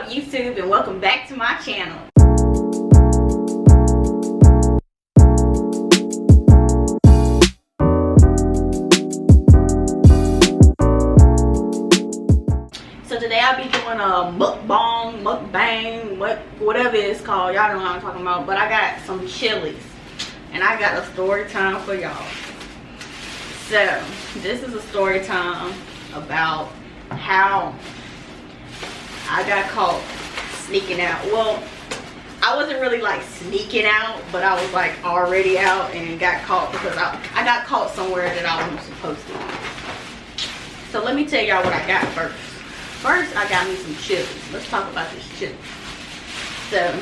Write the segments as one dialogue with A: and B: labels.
A: up, YouTube, and welcome back to my channel. So today I'll be doing a mukbang, whatever it's called. Y'all know what I'm talking about. But I got some chilies, and I got a story time for y'all. So this is a story time about how I got caught sneaking out. Well, I wasn't really like sneaking out, but I was like already out and got caught because I got caught somewhere that I wasn't supposed to. So let me tell y'all what I got first. First, I got me some chilies. Let's talk about this chili. So,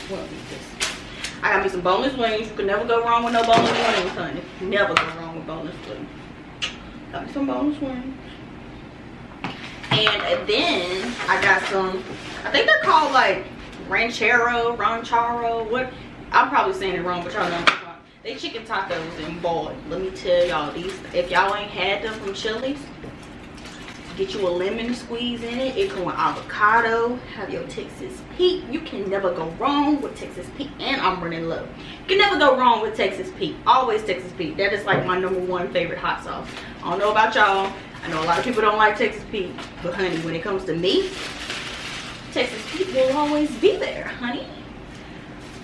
A: what is this? I got me some boneless wings. You can never go wrong with no boneless wings, honey. Never go wrong with boneless wings. Got me some boneless wings. And then I got some, I think they're called like ranchero, what? I'm probably saying it wrong, but y'all know what I'm talking about. They chicken tacos and boy, let me tell y'all, these, if y'all ain't had them from Chili's, get you a lemon squeeze in it. It come with avocado, have your Texas Pete. You can never go wrong with Texas Pete, and I'm running low. You can never go wrong with Texas Pete. Always Texas Pete. That is like my #1 favorite hot sauce. I don't know about y'all. I know a lot of people don't like Texas Pete, but honey, when it comes to me, Texas Pete will always be there, honey.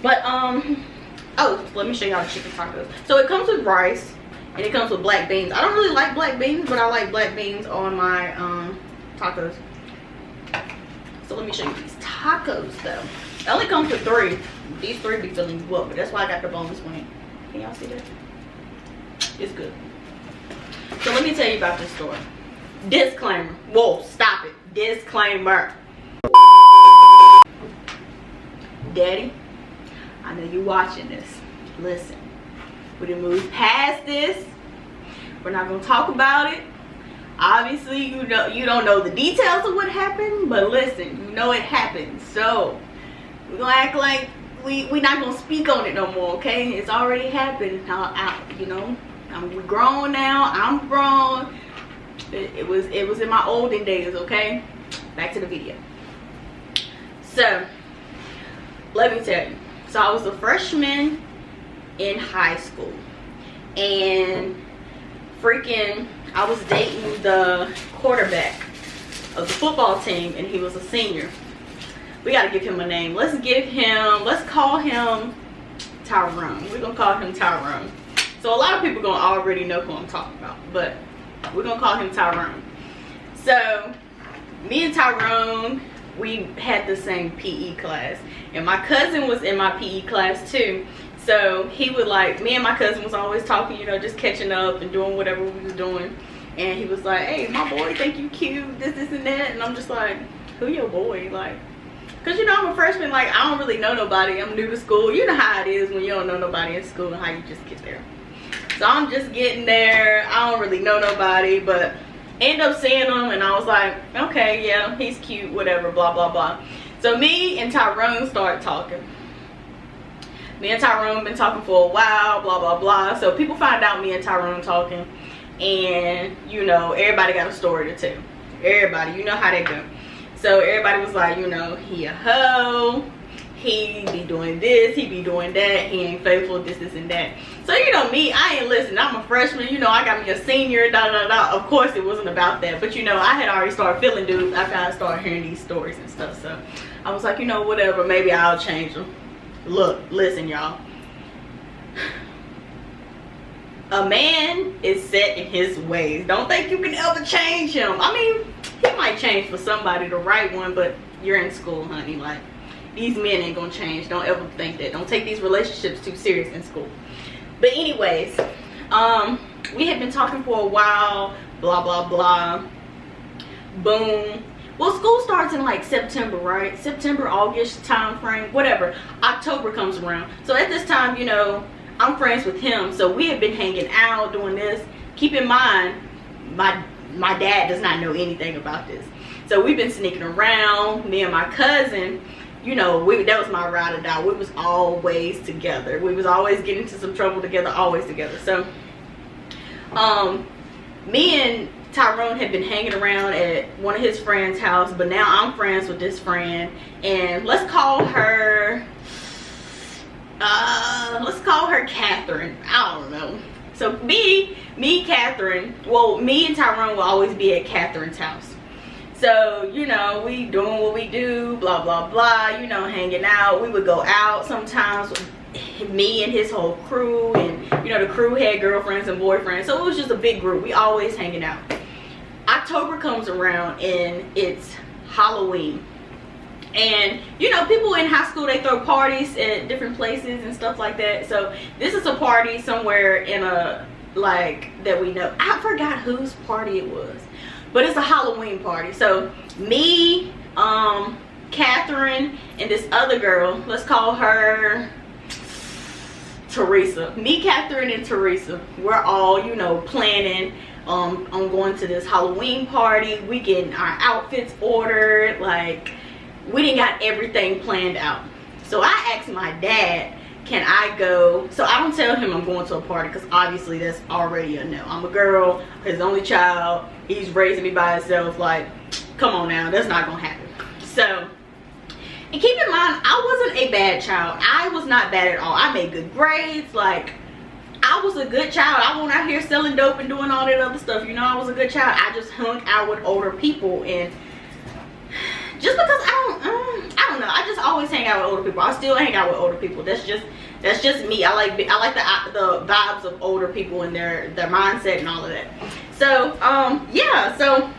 A: But oh, let me show y'all the chicken tacos. So it comes with rice and it comes with black beans. I don't really like black beans, but I like black beans on my tacos. So let me show you these tacos though. It only comes with 3. These 3 be filling you up, but that's why I got the boneless wing. Can y'all see that? It's good. So let me tell you about this story. Disclaimer. Whoa, stop it. Disclaimer. Daddy, I know you watching this. Listen, we done moved past this. We're not gonna talk about it. Obviously, you don't know the details of what happened, but listen, you know it happened. So we're gonna act like we not gonna speak on it no more, okay? It's already happened. You know. We're grown now. I'm grown. It was in my olden days, okay? Back to the video. So let me tell you. So I was a freshman in high school, and freaking I was dating the quarterback of the football team, and he was a senior. We gotta give him a name. Let's call him Tyrone. We're gonna call him Tyrone. So a lot of people gonna already know who I'm talking about, but we're gonna call him Tyrone. So me and Tyrone, we had the same PE class, and my cousin was in my PE class too. So he would like, me and my cousin was always talking, you know, just catching up and doing whatever we was doing. And he was like, hey, my boy think you cute, this and that. And I'm just like, who your boy? Like, cause you know I'm a freshman, like I don't really know nobody. I'm new to school. You know how it is when you don't know nobody in school and how you just get there. So I'm just getting there. I don't really know nobody, but end up seeing him, and I was like, okay, yeah, he's cute, whatever, blah, blah, blah. So me and Tyrone started talking. Me and Tyrone been talking for a while, blah, blah, blah. So people find out me and Tyrone talking, and, you know, everybody got a story to tell. Everybody, you know how they go. So everybody was like, you know, he a hoe. He be doing this, he be doing that, he ain't faithful, this and that. So you know me, I ain't listening. I'm a freshman, you know, I got me a senior, da da da. Of course it wasn't about that, but you know, I had already started feeling dudes after I started hearing these stories and stuff. So I was like, you know, whatever, maybe I'll change them. Look, listen y'all. A man is set in his ways. Don't think you can ever change him. I mean, he might change for somebody, the right one, but you're in school, honey. Like, these men ain't gonna change. Don't ever think that. Don't take these relationships too serious in school. But anyways, we had been talking for a while, blah blah blah. Boom. Well, school starts in like September, right? September, August time frame, whatever. October comes around. So at this time, you know, I'm friends with him. So we had been hanging out, doing this. Keep in mind, my dad does not know anything about this. So we've been sneaking around, me and my cousin. You know, that was my ride or die. We was always together. We was always getting into some trouble together, always together. So me and Tyrone had been hanging around at one of his friends' house, but now I'm friends with this friend, and let's call her Catherine. I don't know. So me, Catherine, well, me and Tyrone will always be at Catherine's house. So, you know, we doing what we do, blah, blah, blah, you know, hanging out. We would go out sometimes, me and his whole crew, and, you know, the crew had girlfriends and boyfriends. So it was just a big group. We always hanging out. October comes around and it's Halloween. And, you know, people in high school, they throw parties at different places and stuff like that. So this is a party somewhere in a, like, that we know. I forgot whose party it was. But it's a Halloween party. So me, Catherine, and this other girl, let's call her Teresa. Me, Catherine, and Teresa, we're all, you know, planning on going to this Halloween party. We getting our outfits ordered. Like, we didn't got everything planned out. So I asked my dad, can I go? So I don't tell him I'm going to a party, because obviously that's already a no. I'm a girl, his only child. He's raising me by himself. Like, come on now, that's not gonna happen. So, and keep in mind, I wasn't a bad child. I was not bad at all. I made good grades. Like, I was a good child. I wasn't out here selling dope and doing all that other stuff. You know, I was a good child. I just hung out with older people, and just because I don't know, I just always hang out with older people. I still hang out with older people. That's just me. I like the vibes of older people and their mindset and all of that. So yeah, so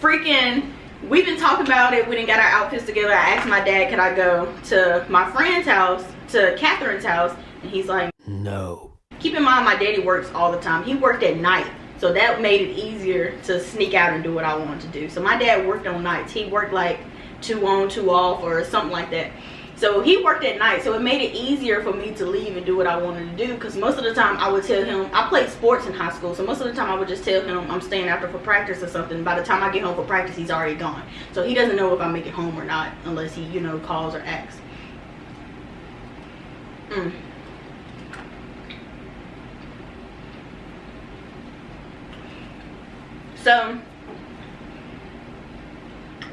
A: freaking, we've been talking about it. We didn't get our outfits together. I asked my dad, could I go to my friend's house, to Catherine's house, and he's like, no. Keep in mind, my daddy works all the time. He worked at night, so that made it easier to sneak out and do what I wanted to do. So my dad worked on nights. He worked like 2 on, 2 off, or something like that. So he worked at night, so it made it easier for me to leave and do what I wanted to do, because most of the time I would tell him, I played sports in high school, so most of the time I would just tell him I'm staying after for practice or something. By the time I get home for practice, he's already gone. So he doesn't know if I make it home or not, unless he, you know, calls or asks. So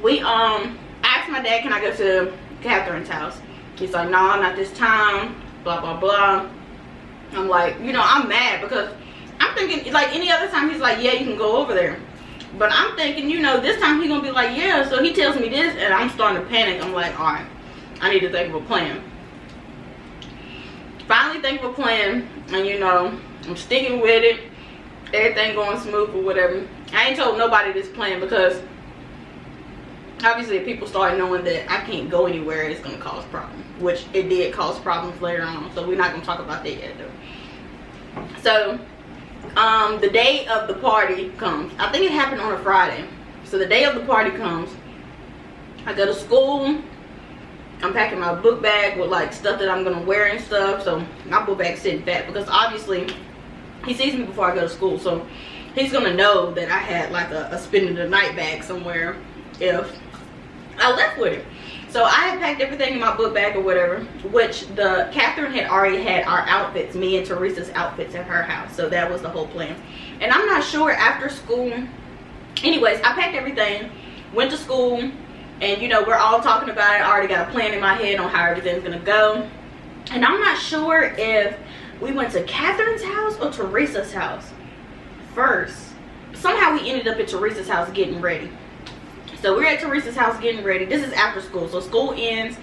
A: we asked my dad, can I go to Catherine's house? He's like, no, not this time, blah blah blah. I'm like, you know, I'm mad, because I'm thinking, like, any other time he's like, yeah, you can go over there. But I'm thinking, you know, this time he's gonna be like, yeah. So he tells me this, and I'm starting to panic. I'm like, all right, I need to think of a plan. Finally think of a plan, and you know, I'm sticking with it. Everything going smooth or whatever. I ain't told nobody this plan, because obviously if people start knowing that I can't go anywhere, it's gonna cause problems, which it did cause problems later on. So we're not gonna talk about that yet though. So the day of the party comes. I think it happened on a Friday. So the day of the party comes, I go to school. I'm packing my book bag with like stuff that I'm gonna wear and stuff. So my book bag's sitting fat, because obviously he sees me before I go to school, so he's gonna know that I had like a spending the night bag somewhere if I left with it. So I had packed everything in my book bag or whatever, which Catherine had already had our outfits, me and Teresa's outfits at her house. So that was the whole plan. And I'm not sure after school. Anyways, I packed everything, went to school, and you know, we're all talking about it. I already got a plan in my head on how everything's gonna go. And I'm not sure if we went to Catherine's house or Teresa's house first. Somehow we ended up at Teresa's house getting ready. So we're at Teresa's house getting ready. This is after school, so school ends.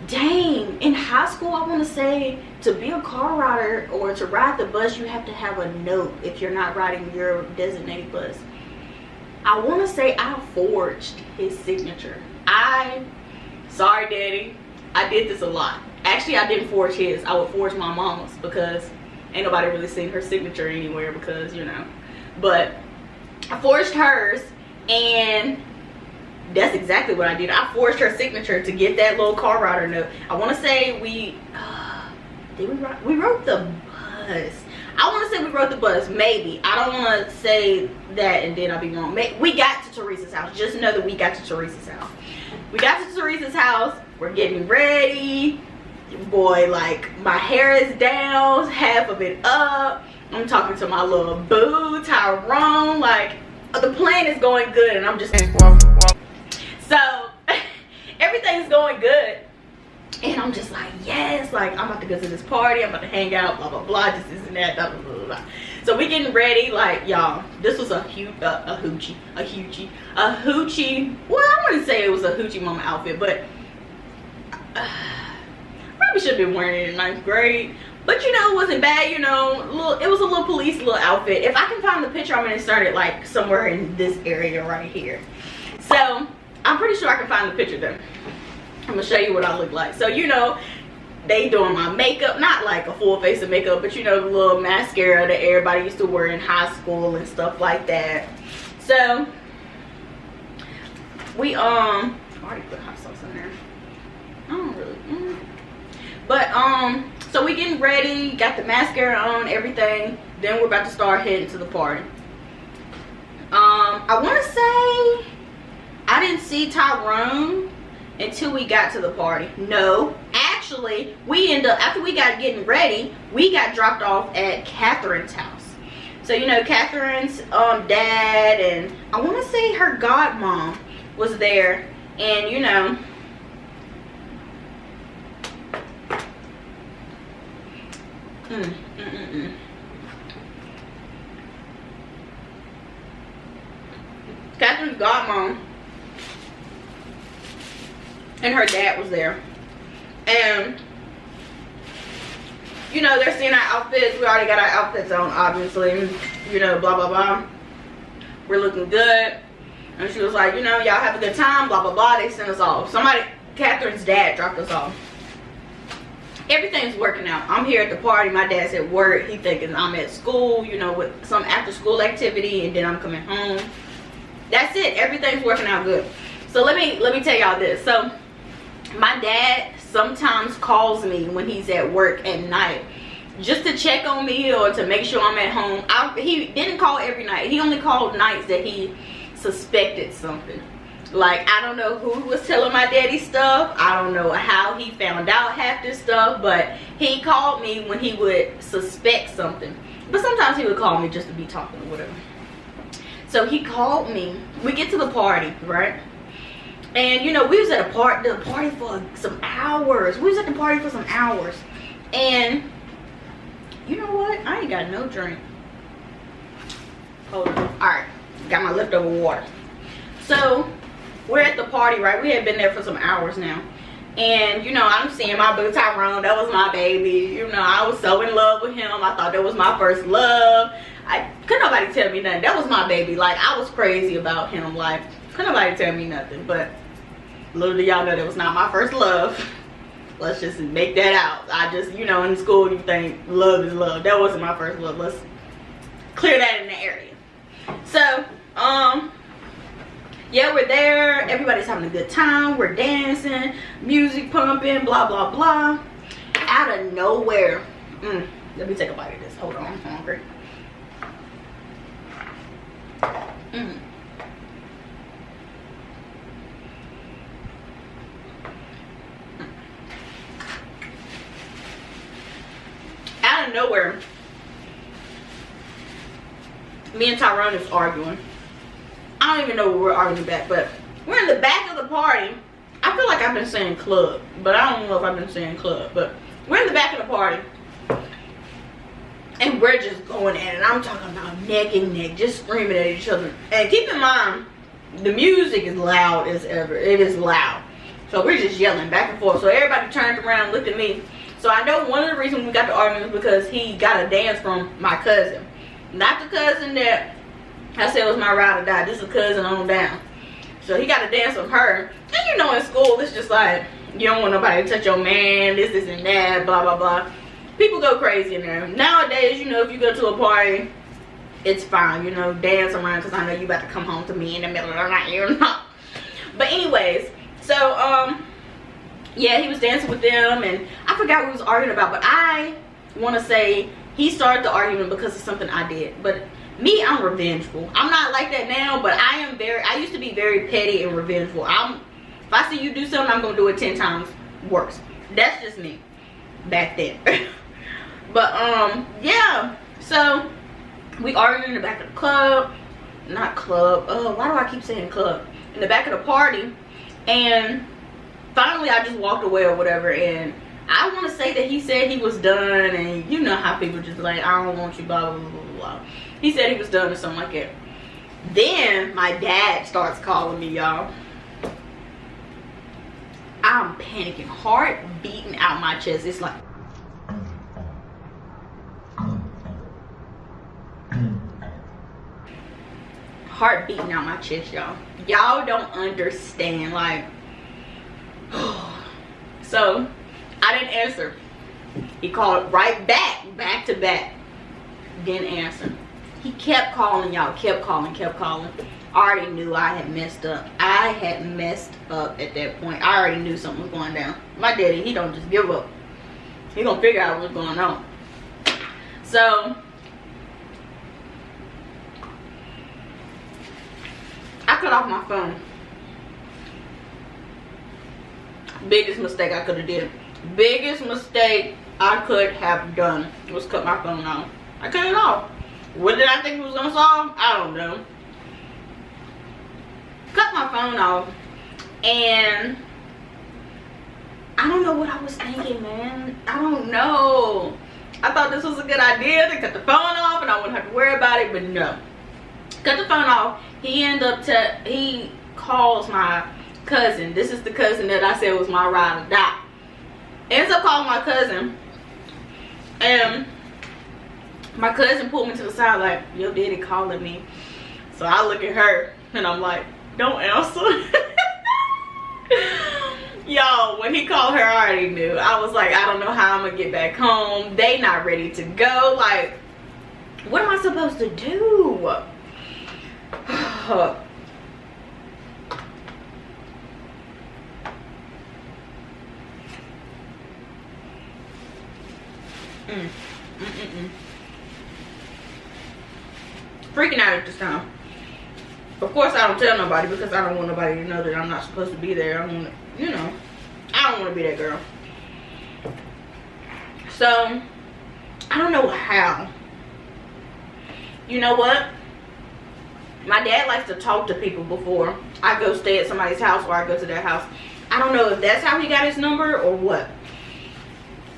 A: Dang, in high school, I want to say, to be a car rider or to ride the bus, you have to have a note if you're not riding your designated bus. I want to say I forged his signature. Sorry daddy, I did this a lot. Actually, I didn't forge his. I would forge my mama's, because ain't nobody really seen her signature anywhere, because, you know. But I forged hers, and that's exactly what I did. I forged her signature to get that little car rider note. I want to say we wrote the bus. I want to say we wrote the bus, maybe. I don't want to say that and then I'll be wrong. We got to Teresa's house. Just know that we got to Teresa's house. We got to Teresa's house. We're getting ready. Boy, like, my hair is down, half of it up. I'm talking to my little boo, Tyrone. Like, the plan is going good, and I'm just so everything's going good, and I'm just like, yes, like I'm about to go to this party, I'm about to hang out, blah blah blah, this and that, blah blah blah blah. So we getting ready, like, y'all, this was a hoochie. Well, I wouldn't say it was a hoochie mama outfit, but probably should have been wearing it in 9th grade. But you know, it wasn't bad, you know, it was a little police little outfit. If I can find the picture, I'm gonna insert it like somewhere in this area right here. So I'm pretty sure I can find the picture though. I'm gonna show you what I look like. So, you know, they doing my makeup, not like a full face of makeup, but you know, the little mascara that everybody used to wear in high school and stuff like that. So we I already put hot sauce in there. I don't really but so we getting ready, got the mascara on, everything. Then we're about to start heading to the party. I want to say I didn't see Tyrone until we got to the party. No, actually, we ended up, after we got getting ready, we got dropped off at Catherine's house. So, you know, Catherine's dad and I want to say her godmom was there. And, you know, Catherine's godmom and her dad was there, and you know, they're seeing our outfits. We already got our outfits on, obviously, you know, blah blah blah, we're looking good. And she was like, you know, y'all have a good time, blah blah blah. They sent us off. Catherine's dad dropped us off. Everything's working out. I'm here at the party, my dad's at work, he thinking I'm at school, you know, with some after school activity, and then I'm coming home. That's it. Everything's working out good. So let me tell y'all this. So my dad sometimes calls me when he's at work at night just to check on me or to make sure I'm at home. He didn't call every night. He only called nights that he suspected something. Like, I don't know who was telling my daddy stuff. I don't know how he found out half this stuff, but he called me when he would suspect something. But sometimes he would call me just to be talking or whatever. So he called me. We get to the party, right? And you know, we was at the party for some hours. We was at the party for some hours. And you know what? I ain't got no drink. Hold on. Alright. Got my leftover water. So we're at the party, right? We had been there for some hours now. And you know, I'm seeing my boo Tyrone. That was my baby. You know, I was so in love with him. I thought that was my first love. Couldn't nobody tell me nothing. That was my baby. Like, I was crazy about him. Like, couldn't nobody tell me nothing. But little do y'all know that was not my first love. Let's just make that out. I just, you know, in school you think love is love. That wasn't my first love. Let's clear that in the area. So, yeah, we're there. Everybody's having a good time. We're dancing, music pumping, blah blah blah. Out of nowhere, let me take a bite of this. Hold on, I'm hungry. Out of nowhere, me and Tyrone is arguing. I don't even know what we're arguing about, but we're in the back of the party. I feel like I've been saying club, but I don't know if I've been saying club, but we're in the back of the party. And we're just going at it. I'm talking about neck and neck, just screaming at each other. And keep in mind, the music is loud as ever. It is loud. So we're just yelling back and forth. So everybody turned around and looked at me. So I know one of the reasons we got the argument was because he got a dance from my cousin. Not the cousin that I said was my ride or die. This is a cousin on down. So he got a dance from her. And you know, in school, it's just like, you don't want nobody to touch your man, this and that, blah, blah, blah. People go crazy in there. Nowadays, you know, if you go to a party, it's fine, you know, dance around, because I know you about to come home to me in the middle of the night, you know. But anyways, so, yeah, he was dancing with them, and I forgot what he was arguing about, but I want to say he started the argument because of something I did. But me, I'm revengeful. I'm not like that now, but I used to be very petty and revengeful. If I see you do something, I'm going to do it 10 times worse. That's just me back then. But, yeah. So we argued in the back of the club. Not club. Oh, why do I keep saying club? In the back of the party. And finally I just walked away or whatever, and I want to say that he said he was done, and you know how people just like, I don't want you, blah blah blah blah blah. He said he was done or something like that. Then my dad starts calling me, y'all. I'm panicking, heart beating out my chest. It's like heart beating out my chest, y'all. Y'all don't understand, like. So I didn't answer. He called right back to back. Didn't answer. He kept calling, y'all, kept calling. I already knew I had messed up. I had messed up at that point. I already knew something was going down. My daddy, he don't just give up. He gonna figure out what's going on. So I cut off my phone. Biggest mistake I could have did. Biggest mistake I could have done was cut my phone off. I cut it off. What did I think it was gonna solve? I don't know. Cut my phone off, and I don't know what I was thinking, man. I don't know. I thought this was a good idea to cut the phone off and I wouldn't have to worry about it, but no. Cut the phone off. He calls my cousin. This is the cousin that I said was my ride or die. Ends up calling my cousin, and my cousin pulled me to the side like, your daddy calling me. So I look at her and I'm like, don't answer. Y'all, when he called her, I already knew. I was like, I don't know how I'm gonna get back home. They not ready to go. Like, what am I supposed to do? Freaking out at this time. Of course I don't tell nobody because I don't want nobody to know that I'm not supposed to be there. I want to, you know, I don't want to be that girl. So I don't know how. You know what? My dad likes to talk to people before I go stay at somebody's house or I go to their house. I don't know if that's how he got his number or what.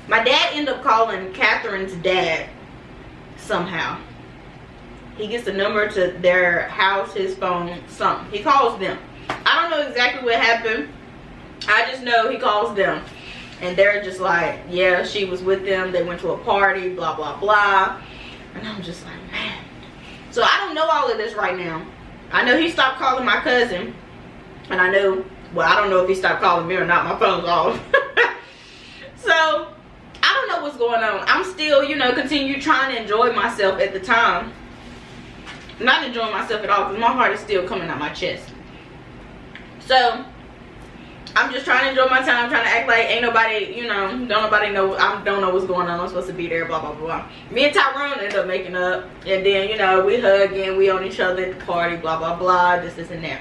A: My dad ended up calling Catherine's dad somehow. He gets the number to their house, his phone, something. He calls them. I don't know exactly what happened. I just know he calls them. And they're just like, yeah, she was with them. They went to a party, blah, blah, blah. And I'm just like, man. So I don't know all of this right now. I know he stopped calling my cousin. And I know, well, I don't know if he stopped calling me or not. My phone's off. So I don't know what's going on. I'm still, you know, continue trying to enjoy myself at the time. I'm not enjoying myself at all because my heart is still coming out my chest. So I'm just trying to enjoy my time, trying to act like ain't nobody, you know, don't nobody know, I don't know what's going on. I'm supposed to be there, blah, blah, blah. Me and Tyrone ended up making up. And then, you know, we hugging, we on each other at the party, blah, blah, blah, this and that.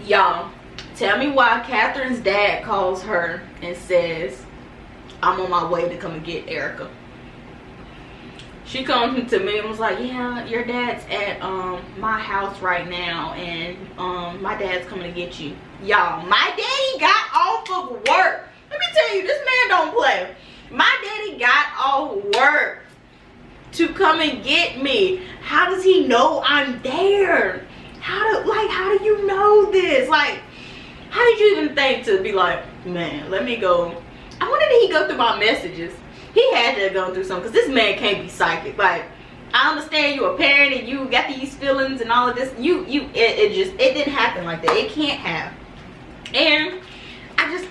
A: Y'all, tell me why Catherine's dad calls her and says, I'm on my way to come and get Erica. She comes to me and was like, yeah, your dad's at my house right now, and my dad's coming to get you. Y'all, my daddy got off of work. Let me tell you, this man don't play. My daddy got off work to come and get me. How does he know I'm there? How do you know this? Like, how did you even think to be like, man, let me go. I wonder did he go through my messages? He had to go through something, because this man can't be psychic. Like, I understand you're a parent and you got these feelings and all of this. It didn't happen like that. It can't have. And I just,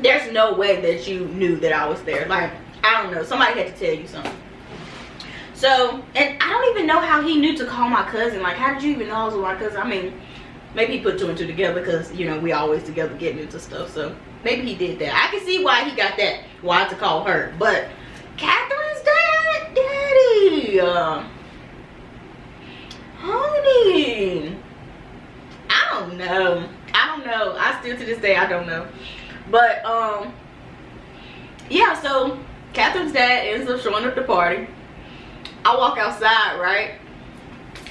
A: there's no way that you knew that I was there. Like, I don't know. Somebody had to tell you something. So, and I don't even know how he knew to call my cousin. Like, how did you even know I was with my cousin? I mean, maybe he put two and two together because, you know, we always together getting into stuff. So maybe he did that. I can see why he got that, why to call her. But Catherine's daddy, honey, I don't know. I still to this day, I don't know. But yeah, so Catherine's dad ends up showing up at the party. I walk outside, right?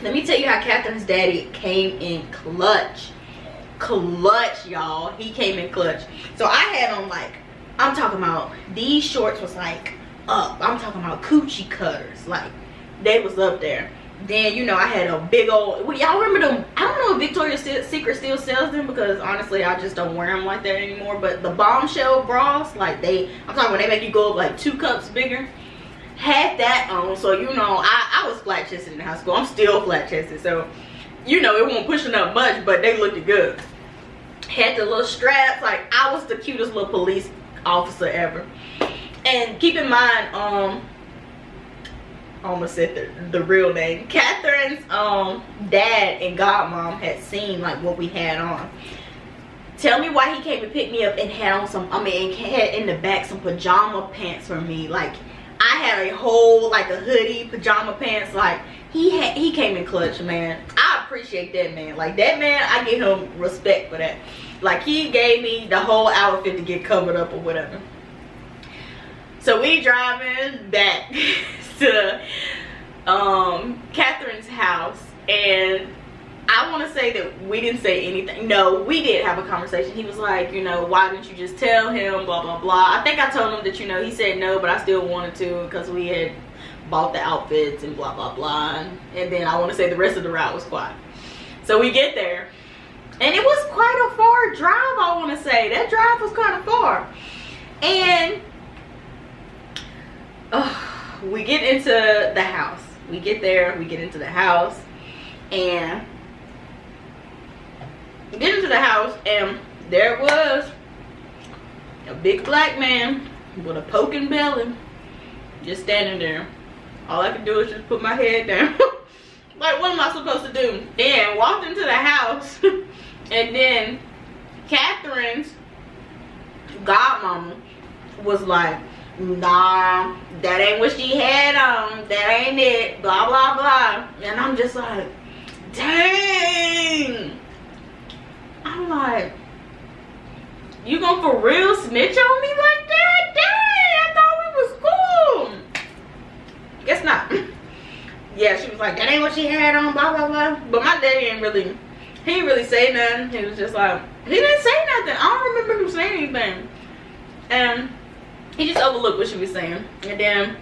A: Let me tell you how Catherine's daddy came in clutch. Clutch, y'all. He came in clutch. So I had on, like, I'm talking about, these shorts was like up. I'm talking about coochie cutters. Like, they was up there. Then, you know, I had a big old, well, y'all remember them? I don't know if Victoria's Secret still sells them, because honestly I just don't wear them like that anymore. But the bombshell bras, like, I'm talking when they make you go up like 2 cups bigger. Had that on. So, you know, I was flat chested in high school. I'm still flat chested, so you know it won't pushing up much, but they looked good. Had the little straps. Like, I was the cutest little police officer ever. And keep in mind, I almost said the real name. Catherine's dad and godmom had seen like what we had on. Tell me why he came and picked me up and had on some, had in the back some pajama pants for me. Like, I had a whole, like, a hoodie, pajama pants. Like, he came in clutch, man. I appreciate that man. Like, that man, I give him respect for that. Like, he gave me the whole outfit to get covered up or whatever. So we driving back to Catherine's house, and I want to say that we didn't say anything. No, we did have a conversation. He was like, you know, why didn't you just tell him, blah blah blah. I think I told him that, you know, he said no, but I still wanted to because we had bought the outfits and blah blah blah. And then I want to say the rest of the route was quiet. So we get there, and it was quite a far drive. I want to say that drive was kind of far. And we get into the house. We get there, we get into the house, and we get into the house, and there was a big black man with a poking belly just standing there. All I could do is just put my head down. Like, what am I supposed to do? Then walked into the house, and then Catherine's godmama was like, nah, that ain't what she had on, that ain't it, blah blah blah. And I'm just like, dang. I'm like, you gonna for real snitch on me like that? Dang, I thought we was cool. Guess not. Yeah, she was like, that ain't what she had on, blah blah blah. But my daddy he didn't really say nothing. He was just like, he didn't say nothing. I don't remember him saying anything. And he just overlooked what she was saying. And then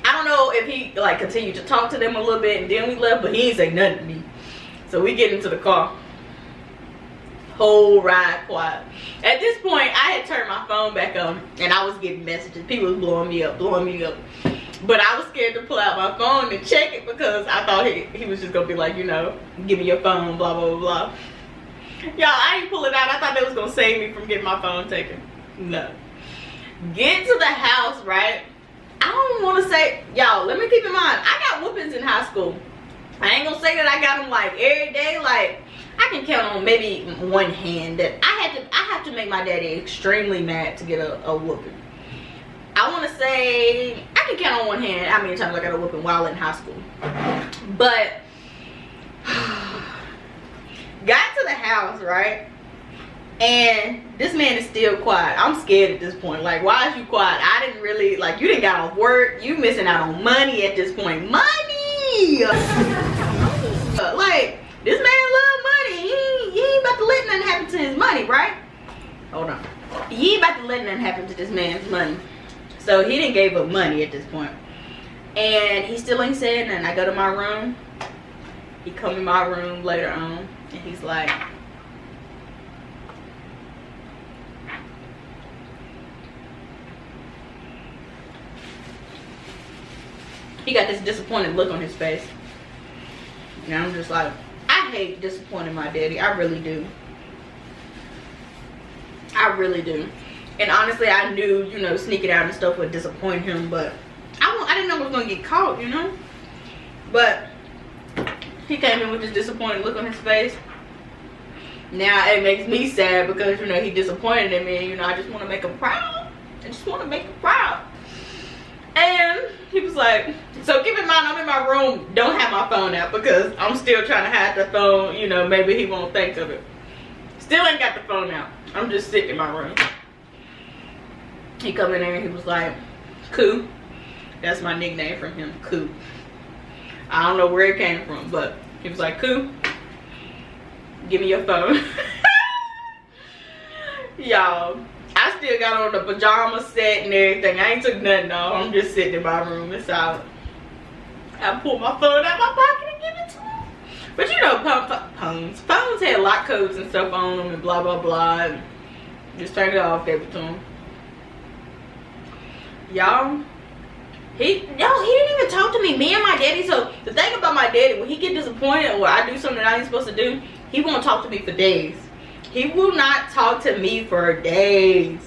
A: I don't know if he like continued to talk to them a little bit, and then we left, but he didn't say nothing to me. So we get into the car. Whole ride quiet. At this point, I had turned my phone back on, and I was getting messages. People was blowing me up. But I was scared to pull out my phone and check it, because I thought he was just gonna be like, you know, give me your phone, blah blah blah. Y'all, I didn't pull it out. I thought that was gonna save me from getting my phone taken. No. Get to the house, right? I don't want to say, y'all, let me keep in mind, I got whoopings in high school. I ain't gonna say that I got them like every day. Like, I can count on maybe one hand that I have to make my daddy extremely mad to get a whooping. I want to say I can count on one hand how many times I got a whooping while in high school. But got to the house, right? And this man is still quiet. I'm scared at this point. Like, why is you quiet? I didn't really, like, you didn't got off work. You missing out on money at this point. Money! Like, this man love money. He ain't about to let nothing happen to his money, right? Hold on. He ain't about to let nothing happen to this man's money. So he didn't give up money at this point. And he still ain't said nothing. I go to my room. He come in my room later on, and he's like, he got this disappointed look on his face. And I'm just like, I hate disappointing my daddy. I really do. I really do. And honestly, I knew, you know, sneaking out and stuff would disappoint him, but I didn't know I was going to get caught, you know. But he came in with this disappointed look on his face. Now it makes me sad because, you know, he disappointed in me, and, you know, I just want to make him proud. I just want to make him proud. And he was like, so keep in mind, I'm in my room, don't have my phone out, because I'm still trying to hide the phone, you know, maybe he won't think of it. Still ain't got the phone out. I'm just sitting in my room. He come in there and he was like, Koo. That's my nickname from him, Koo. I don't know where it came from, but he was like, Koo, give me your phone. Y'all, I still got on the pajama set and everything. I ain't took nothing off. I'm just sitting in my room. It's out. I pulled my phone out my pocket and give it to him. But you know, phones had lock codes and stuff on them and blah, blah, blah. And just turned it off, gave it to him. Y'all, he didn't even talk to me. Me and my daddy. So the thing about my daddy, when he get disappointed or I do something that I ain't supposed to do, he won't talk to me for days. He will not talk to me for days.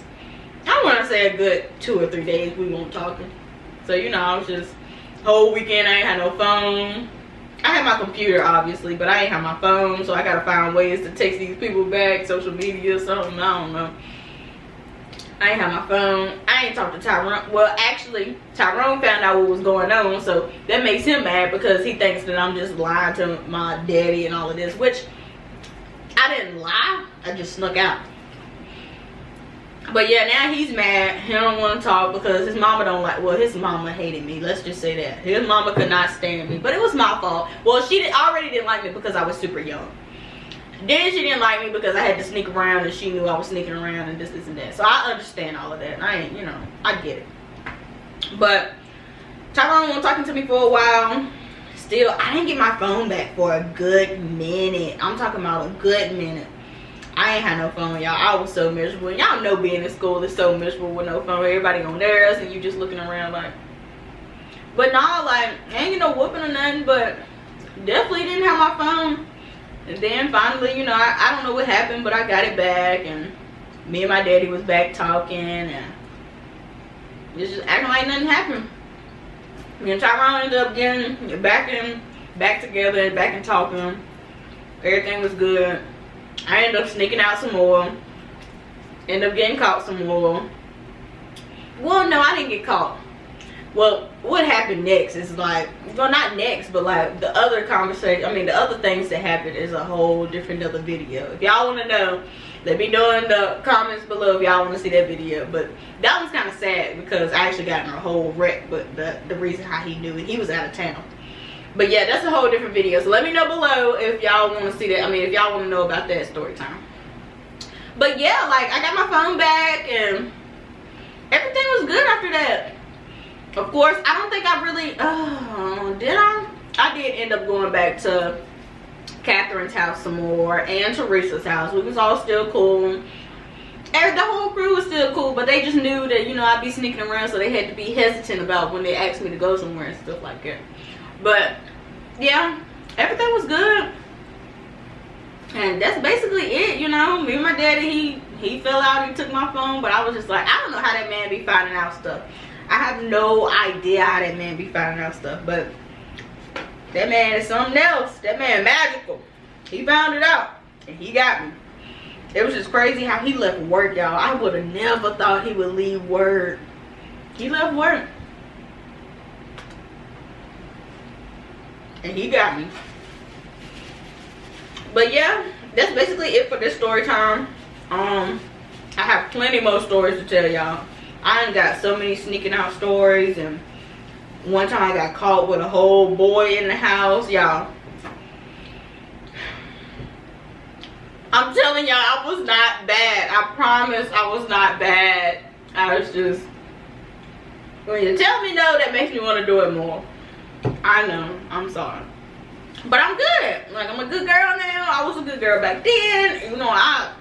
A: I want to say a good 2 or 3 days we won't talking. So you know, I was just whole weekend I ain't had no phone. I had my computer obviously, but I ain't have my phone, so I gotta find ways to text these people back, social media or something. I don't know. I ain't have my phone. I ain't talked to Tyrone. Well, actually, Tyrone found out what was going on, so that makes him mad because he thinks that I'm just lying to my daddy and all of this, which I didn't lie. I just snuck out. But yeah, now he's mad. He don't want to talk because his mama don't like, well, his mama hated me. Let's just say that. His mama could not stand me, but it was my fault. Well, she already didn't like me because I was super young. Then she didn't like me because I had to sneak around and she knew I was sneaking around and this and that. So I understand all of that. I ain't, you know, I get it. But Tyrone wasn't talking to me for a while. Still, I didn't get my phone back for a good minute. I'm talking about a good minute. I ain't had no phone, y'all. I was so miserable. Y'all know being in school is so miserable with no phone. Everybody on theirs and you just looking around like. But nah, like, I ain't get no whooping or nothing, but definitely didn't have my phone. And then finally, you know, I don't know what happened, but I got it back, and me and my daddy was back talking, and just acting like nothing happened. Me and Tyrone ended up getting back together and back and talking. Everything was good. I ended up sneaking out some more. Ended up getting caught some more. Well, no, I didn't get caught. Well, what happened next is like, well, not next, but like the other conversation, I mean the other things that happened is a whole different other video. If y'all want to know, let me know in the comments below if y'all want to see that video. But that was kind of sad because I actually got in a whole wreck, but the reason how he knew it, he was out of town. But yeah, that's a whole different video. So let me know below if y'all want to see that. I mean, if y'all want to know about that story time. But yeah, like I got my phone back and everything was good after that. Of course, I don't think I really, did I? I did end up going back to Catherine's house some more and Teresa's house. We was all still cool. And the whole crew was still cool, but they just knew that, you know, I'd be sneaking around, so they had to be hesitant about when they asked me to go somewhere and stuff like that. But, yeah, everything was good. And that's basically it, you know. Me and my daddy, he fell out, he took my phone, but I was just like, I don't know how that man be finding out stuff. I have no idea how that man be finding out stuff, but that man is something else. That man magical. He found it out and he got me. It was just crazy how he left work, y'all. I would have never thought he would leave work. He left work and he got me. But yeah, that's basically it for this story time. I have plenty more stories to tell y'all. I done got so many sneaking out stories, and one time I got caught with a whole boy in the house, y'all. I'm telling y'all, I was not bad. I promise I was not bad. I was just, when you tell me no, that makes me want to do it more. I know, I'm sorry. But I'm good. Like, I'm a good girl now. I was a good girl back then. You know, I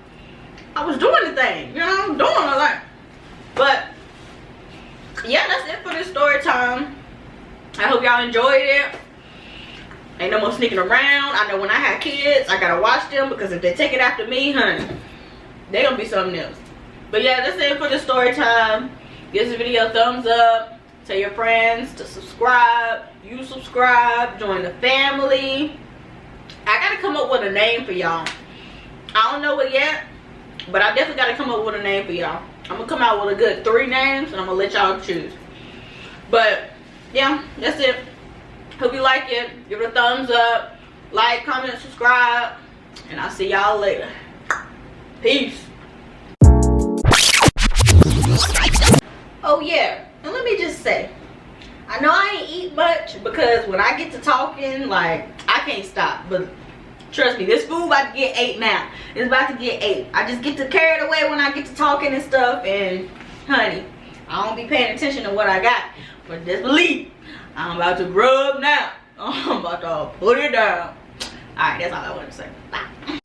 A: was doing the thing. You know, I'm doing a lot. But yeah, that's it for this story time. I hope y'all enjoyed it. Ain't no more sneaking around. I know when I have kids, I gotta watch them, because if they take it after me, honey, they gonna be something else. But yeah, that's it for the story time. Give this video a thumbs up. Tell your friends to subscribe. You subscribe. Join the family. I gotta come up with a name for y'all. I don't know it yet, but I definitely gotta come up with a name for y'all. I'm gonna come out with a good 3 names and I'm gonna let y'all choose. But yeah, that's it. Hope you like it. Give it a thumbs up, like, comment, subscribe, and I'll see y'all later. Peace. Oh yeah, and let me just say, I know I ain't eat much because when I get to talking, like, I can't stop. But trust me, this food about to get ate now. It's about to get ate. I just get to carried away when I get to talking and stuff. And honey, I don't be paying attention to what I got. But just believe, I'm about to grub now. I'm about to put it down. Alright, that's all I want to say. Bye.